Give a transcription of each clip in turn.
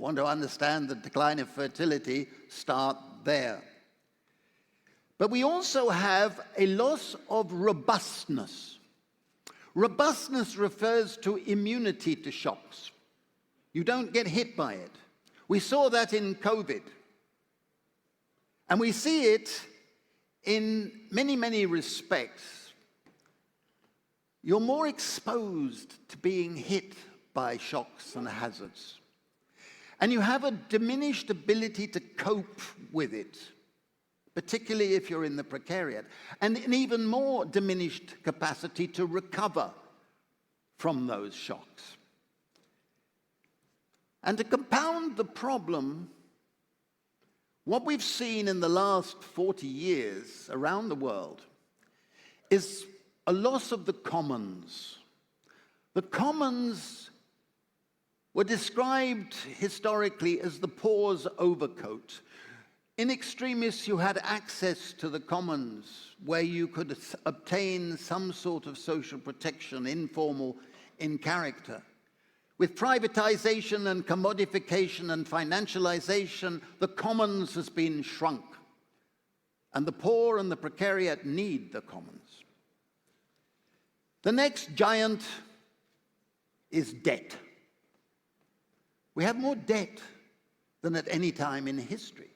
want to understand the decline of fertility, start there. But we also have a loss of robustness. Robustness refers to immunity to shocks. You don't get hit by it. We saw that in COVID. And we see it in many, many respects. You're more exposed to being hit by shocks and hazards. And you have a diminished ability to cope with it, particularly if you're in the precariat, and an even more diminished capacity to recover from those shocks. And to compound the problem, what we've seen in the last 40 years around the world is a loss of the commons. The commons were described historically as the poor's overcoat. In extremis, you had access to the commons where you could obtain some sort of social protection, informal in character. With privatization and commodification and financialization, the commons has been shrunk. And the poor and the precariat need the commons. The next giant is debt. We have more debt than at any time in history.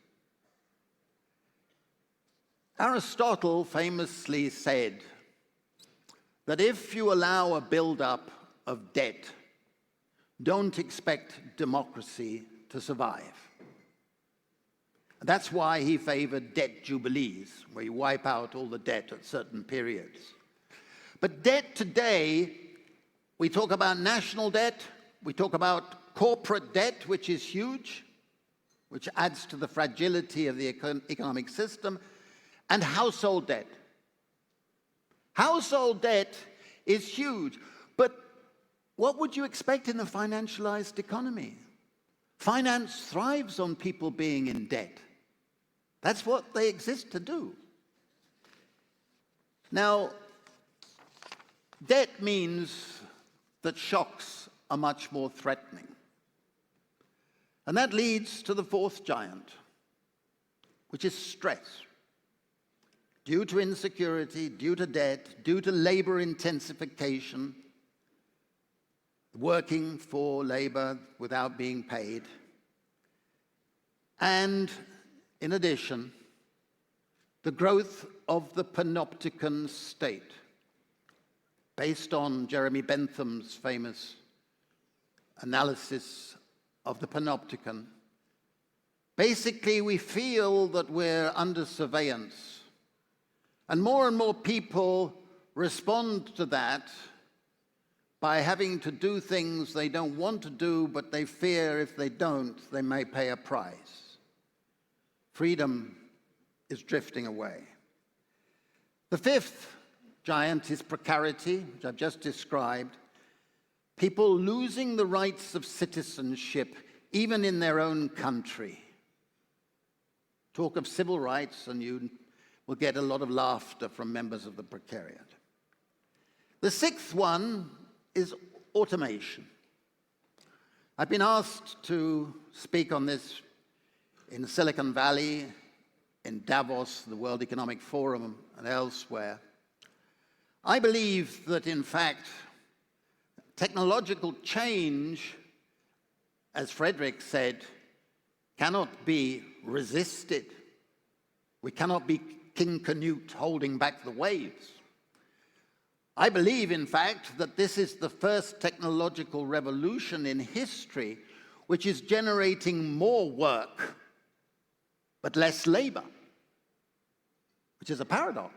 Aristotle famously said that if you allow a buildup of debt, don't expect democracy to survive. That's why he favored debt jubilees, where you wipe out all the debt at certain periods. But debt today, we talk about national debt, we talk about corporate debt, which is huge, which adds to the fragility of the economic system, and household debt. Household debt is huge, but what would you expect in a financialized economy? Finance thrives on people being in debt. That's what they exist to do. Now, debt means that shocks are much more threatening. And that leads to the fourth giant, which is stress. Due to insecurity, due to debt, due to labor intensification, working for labor without being paid, and in addition, the growth of the panopticon state, based on Jeremy Bentham's famous analysis of the panopticon. Basically, we feel that we're under surveillance. And more people respond to that by having to do things they don't want to do, but they fear if they don't, they may pay a price. Freedom is drifting away. The fifth giant is precarity, which I've just described. People losing the rights of citizenship, even in their own country. Talk of civil rights, and you will get a lot of laughter from members of the precariat. The sixth one is automation. I've been asked to speak on this in Silicon Valley, in Davos, the World Economic Forum, and elsewhere. I believe that, in fact, technological change, as Frederick said, cannot be resisted. We cannot be King Canute holding back the waves. I believe, in fact, that this is the first technological revolution in history which is generating more work, but less labor, which is a paradox.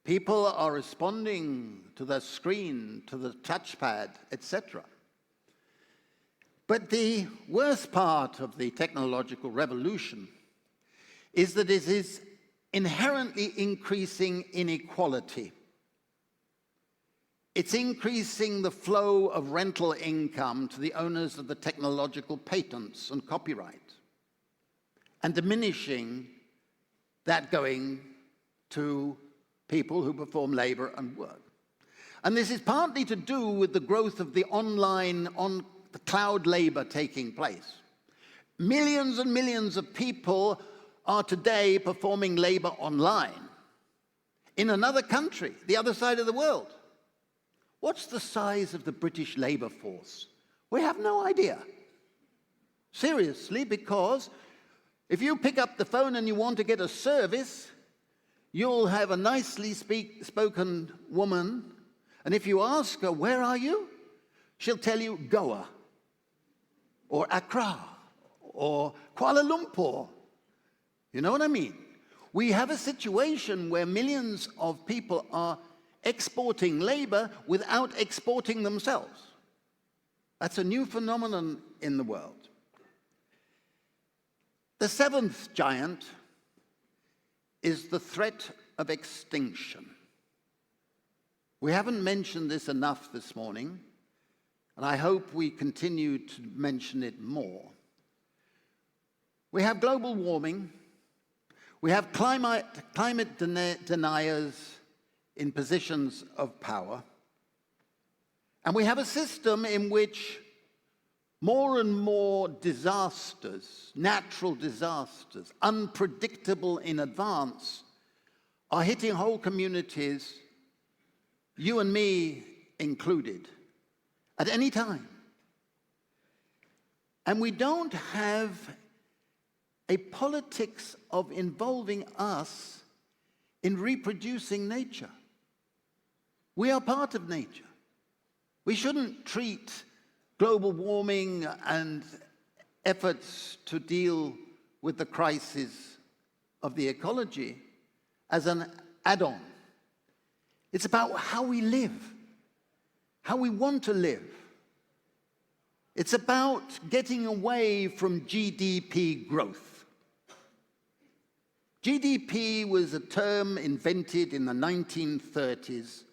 People are responding to the screen, to the touchpad, etc. But the worst part of the technological revolution is that it is inherently increasing inequality. It's increasing the flow of rental income to the owners of the technological patents and copyright, and diminishing that going to people who perform labor and work. And this is partly to do with the growth of the online the cloud labor taking place. Millions and millions of people are today performing labor online in another country, the other side of the world. What's the size of the British labor force? We have no idea. Seriously, because if you pick up the phone and you want to get a service, you'll have a nicely spoken woman, and if you ask her, where are you? She'll tell you Goa, or Accra, or Kuala Lumpur. You know what I mean? We have a situation where millions of people are exporting labor without exporting themselves. That's a new phenomenon in the world. The seventh giant is the threat of extinction. We haven't mentioned this enough this morning, and I hope we continue to mention it more. We have global warming. We have climate deniers in positions of power. And we have a system in which more and more disasters, natural disasters, unpredictable in advance, are hitting whole communities, you and me included, at any time. And we don't have a politics of involving us in reproducing nature. We are part of nature. We shouldn't treat global warming and efforts to deal with the crisis of the ecology as an add-on. It's about how we live, how we want to live. It's about getting away from GDP growth. GDP was a term invented in the 1930s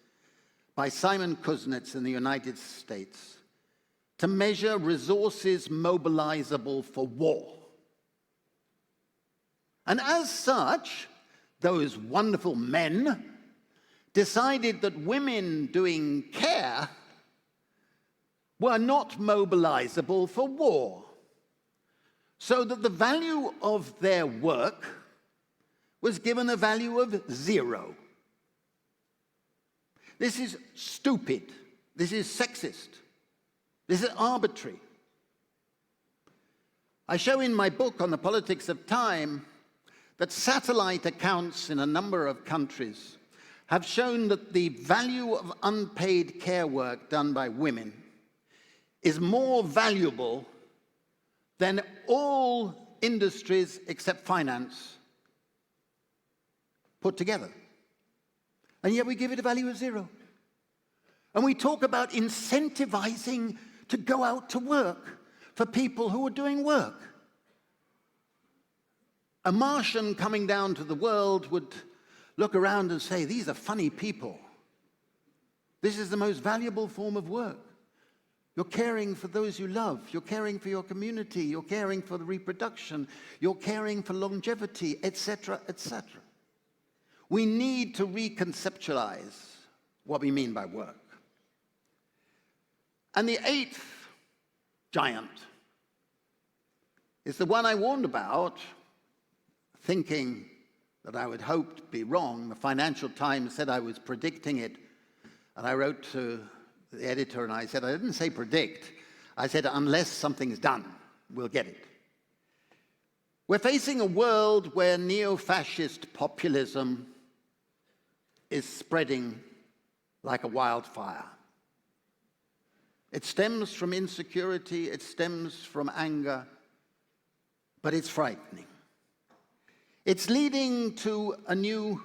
by Simon Kuznets in the United States to measure resources mobilizable for war. And as such, those wonderful men decided that women doing care were not mobilizable for war, so that the value of their work was given a value of 0. This is stupid. This is sexist. This is arbitrary. I show in my book on the politics of time that satellite accounts in a number of countries have shown that the value of unpaid care work done by women is more valuable than all industries except finance put together. And yet we give it a value of 0. And we talk about incentivizing to go out to work for people who are doing work. A Martian coming down to the world would look around and say, these are funny people. This is the most valuable form of work. You're caring for those you love. You're caring for your community. You're caring for the reproduction. You're caring for longevity, etc., etc. We need to reconceptualize what we mean by work. And the 8th giant is the one I warned about, thinking that I would hope to be wrong. The Financial Times said I was predicting it, and I wrote to the editor and I said, I didn't say predict. I said, unless something's done, we'll get it. We're facing a world where neo-fascist populism is spreading like a wildfire. It stems from insecurity, it stems from anger, but it's frightening. It's leading to a new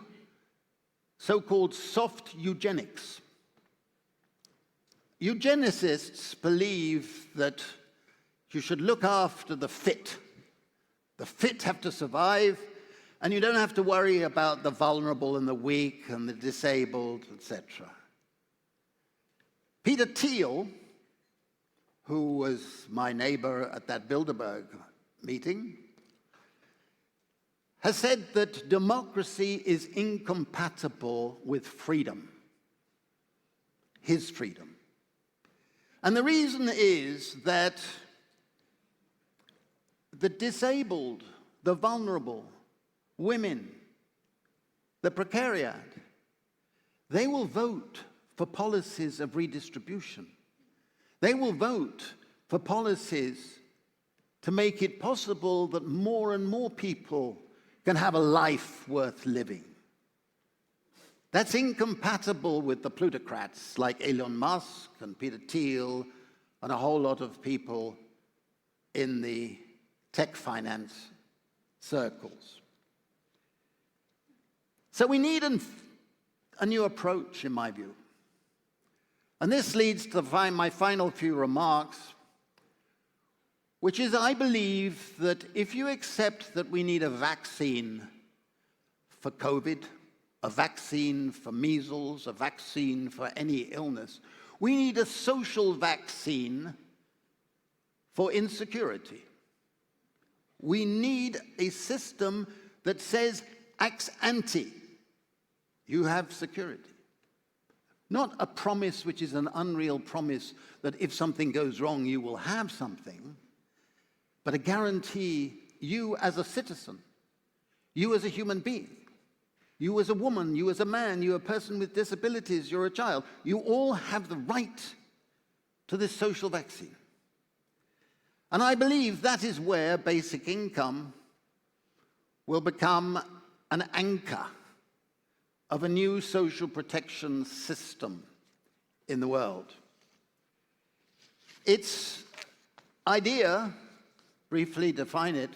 so-called soft eugenics. Eugenicists believe that you should look after the fit. The fit have to survive, and you don't have to worry about the vulnerable and the weak and the disabled, etc. Peter Thiel, who was my neighbor at that Bilderberg meeting, has said that democracy is incompatible with freedom, his freedom. And the reason is that the disabled, the vulnerable, women, the precariat, they will vote for policies of redistribution. They will vote for policies to make it possible that more and more people can have a life worth living. That's incompatible with the plutocrats like Elon Musk and Peter Thiel and a whole lot of people in the tech finance circles. So we need a new approach, in my view. And this leads to my final few remarks, which is I believe that if you accept that we need a vaccine for COVID, a vaccine for measles, a vaccine for any illness, we need a social vaccine for insecurity. We need a system that says ex ante, you have security. Not a promise which is an unreal promise that if something goes wrong, you will have something, but a guarantee you as a citizen, you as a human being, you as a woman, you as a man, you a person with disabilities, you're a child, you all have the right to this social vaccine. And I believe that is where basic income will become an anchor of a new social protection system in the world. Its idea, briefly define it,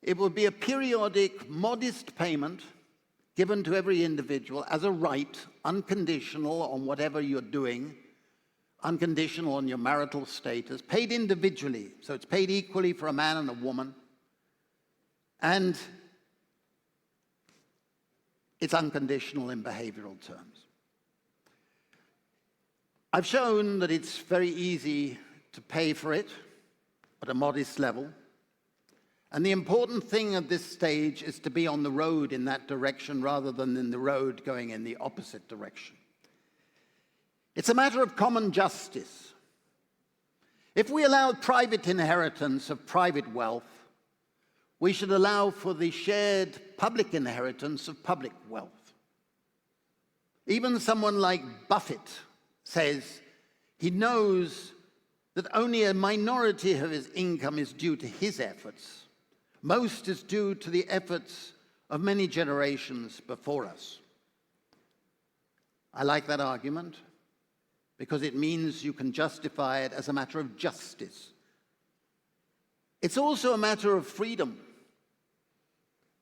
it will be a periodic, modest payment given to every individual as a right, unconditional on whatever you're doing, unconditional on your marital status, paid individually, so it's paid equally for a man and a woman, and it's unconditional in behavioral terms. I've shown that it's very easy to pay for it at a modest level. And the important thing at this stage is to be on the road in that direction rather than in the road going in the opposite direction. It's a matter of common justice. If we allowed private inheritance of private wealth, we should allow for the shared public inheritance of public wealth. Even someone like Buffett says he knows that only a minority of his income is due to his efforts. Most is due to the efforts of many generations before us. I like that argument because it means you can justify it as a matter of justice. It's also a matter of freedom,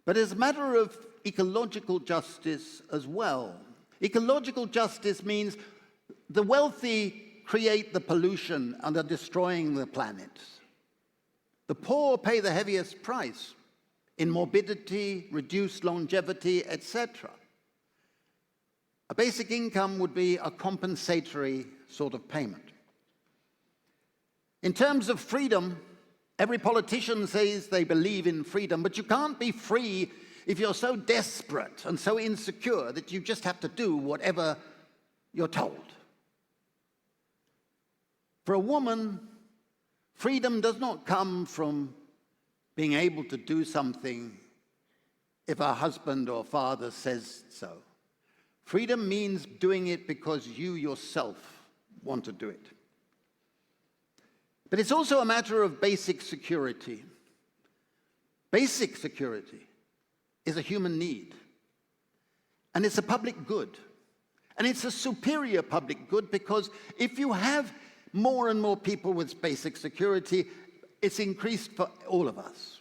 but it's a matter of ecological justice as well. Ecological justice means the wealthy create the pollution and are destroying the planet. The poor pay the heaviest price in morbidity, reduced longevity, etc. A basic income would be a compensatory sort of payment. In terms of freedom, every politician says they believe in freedom, but you can't be free if you're so desperate and so insecure that you just have to do whatever you're told. For a woman, freedom does not come from being able to do something if her husband or father says so. Freedom means doing it because you yourself want to do it. But it's also a matter of basic security. Basic security is a human need, and it's a public good. And it's a superior public good because if you have more and more people with basic security, it's increased for all of us.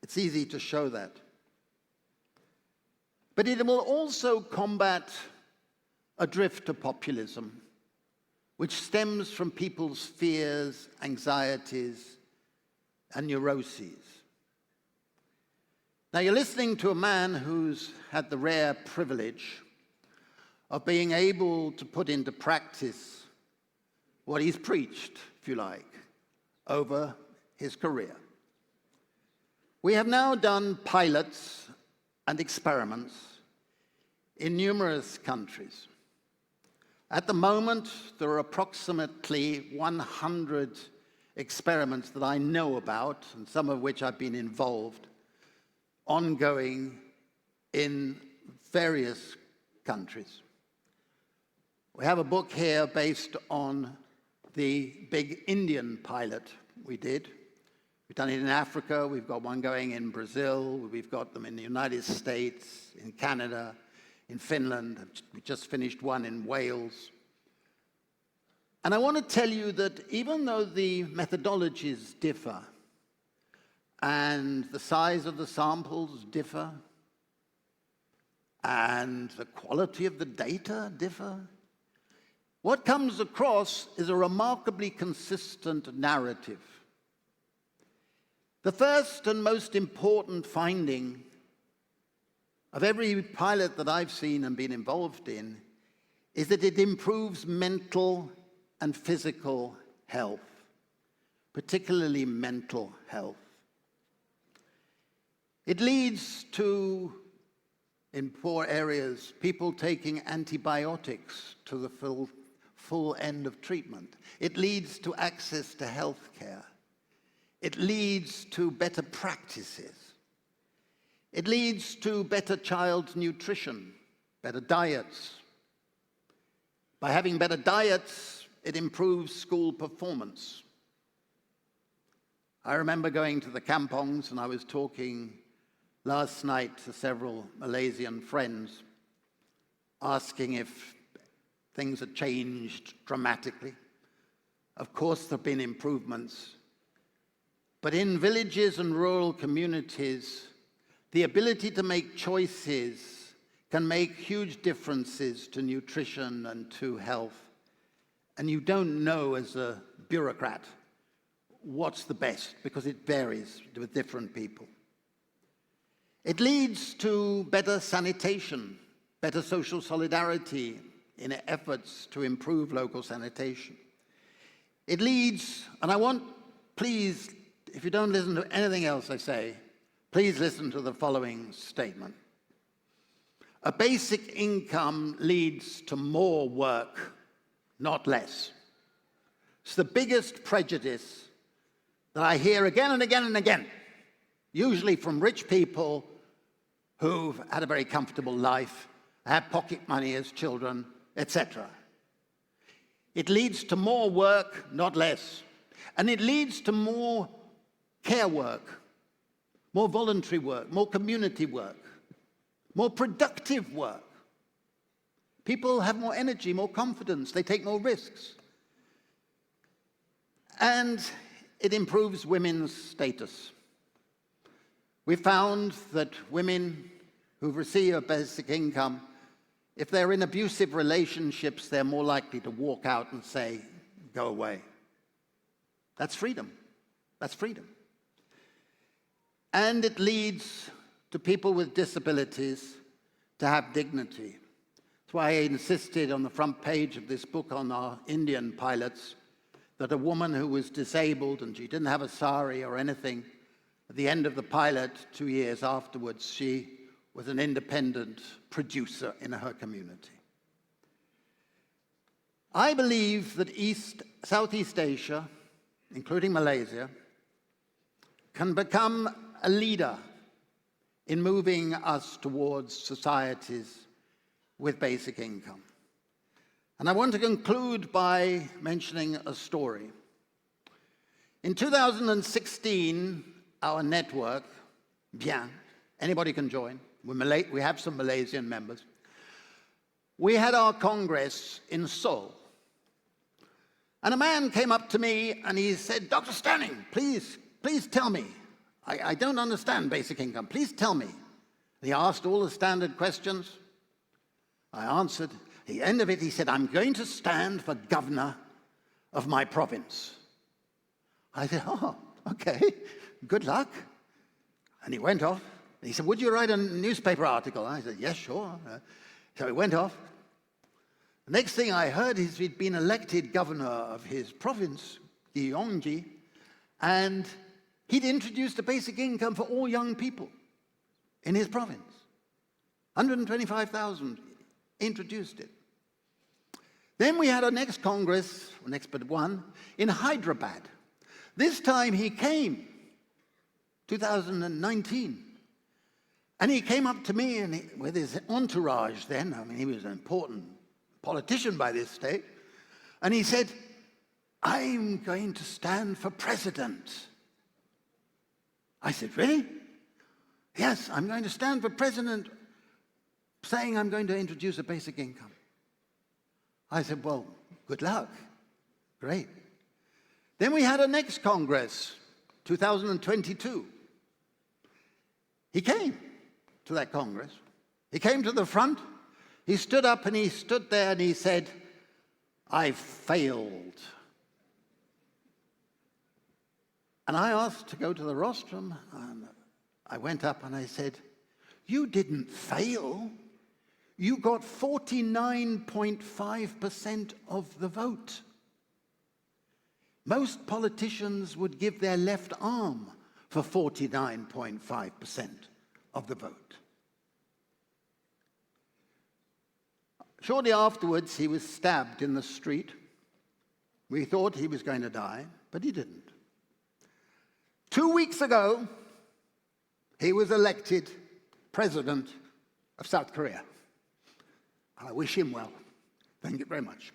It's easy to show that. But it will also combat a drift to populism, which stems from people's fears, anxieties, and neuroses. Now, you're listening to a man who's had the rare privilege of being able to put into practice what he's preached, if you like, over his career. We have now done pilots and experiments in numerous countries. At the moment, there are approximately 100 experiments that I know about, and some of which I've been involved, ongoing in various countries. We have a book here based on the big Indian pilot we did. We've done it in Africa, we've got one going in Brazil, we've got them in the United States, in Canada, in Finland. We just finished one in Wales. And I want to tell you that even though the methodologies differ and the size of the samples differ and the quality of the data differ, what comes across is a remarkably consistent narrative. The first and most important finding of every pilot that I've seen and been involved in is that it improves mental and physical health, particularly mental health. It leads to, in poor areas, people taking antibiotics to the full end of treatment. It leads to access to health care. It leads to better practices. It leads to better child nutrition, better diets. By having better diets, it improves school performance. I remember going to the kampongs, and I was talking last night to several Malaysian friends, asking if things had changed dramatically. Of course, there have been improvements. But in villages and rural communities, the ability to make choices can make huge differences to nutrition and to health. And you don't know as a bureaucrat what's the best, because it varies with different people. It leads to better sanitation, better social solidarity in efforts to improve local sanitation. It leads, and I want, please, if you don't listen to anything else I say, please listen to the following statement. A basic income leads to more work, not less. It's the biggest prejudice that I hear again and again and again, usually from rich people who've had a very comfortable life, have pocket money as children, etc. It leads to more work, not less. And it leads to more care work, more voluntary work, more community work, more productive work. People have more energy, more confidence, they take more risks. And it improves women's status. We found that women who receive a basic income, if they're in abusive relationships, they're more likely to walk out and say, go away. That's freedom. That's freedom. And it leads to people with disabilities to have dignity. That's why I insisted on the front page of this book on our Indian pilots that a woman who was disabled and she didn't have a sari or anything, at the end of the pilot, 2 years afterwards, she was an independent producer in her community. I believe that Southeast Asia, including Malaysia, can become a leader in moving us towards societies with basic income. And I want to conclude by mentioning a story. In 2016, our network, Bien, anybody can join, we have some Malaysian members, we had our Congress in Seoul. And a man came up to me and he said, Dr. Stanning, please tell me. I don't understand basic income. Please tell me. He asked all the standard questions. I answered. At the end of it, he said, I'm going to stand for governor of my province. I said, oh, okay, good luck. And he went off. He said, would you write a newspaper article? I said, yes, sure. So he went off. The next thing I heard is he'd been elected governor of his province, Gyeonggi, and he'd introduced a basic income for all young people in his province. 125,000 introduced it. Then we had our next Congress, next but one, in Hyderabad. This time he came, 2019. And he came up to me and with his entourage then, I mean, he was an important politician by this stage, and he said, "I'm going to stand for president." I said, "Really?" "Yes, I'm going to stand for president, saying I'm going to introduce a basic income." I said, "Well, good luck. Great." Then we had a next Congress, 2022. He came to that Congress. He came to the front. He stood up and he stood there and he said, "I failed." And I asked to go to the rostrum, and I went up and I said, "You didn't fail. You got 49.5% of the vote. Most politicians would give their left arm for 49.5% of the vote." Shortly afterwards, he was stabbed in the street. We thought he was going to die, but he didn't. 2 weeks ago, he was elected president of South Korea. I wish him well. Thank you very much.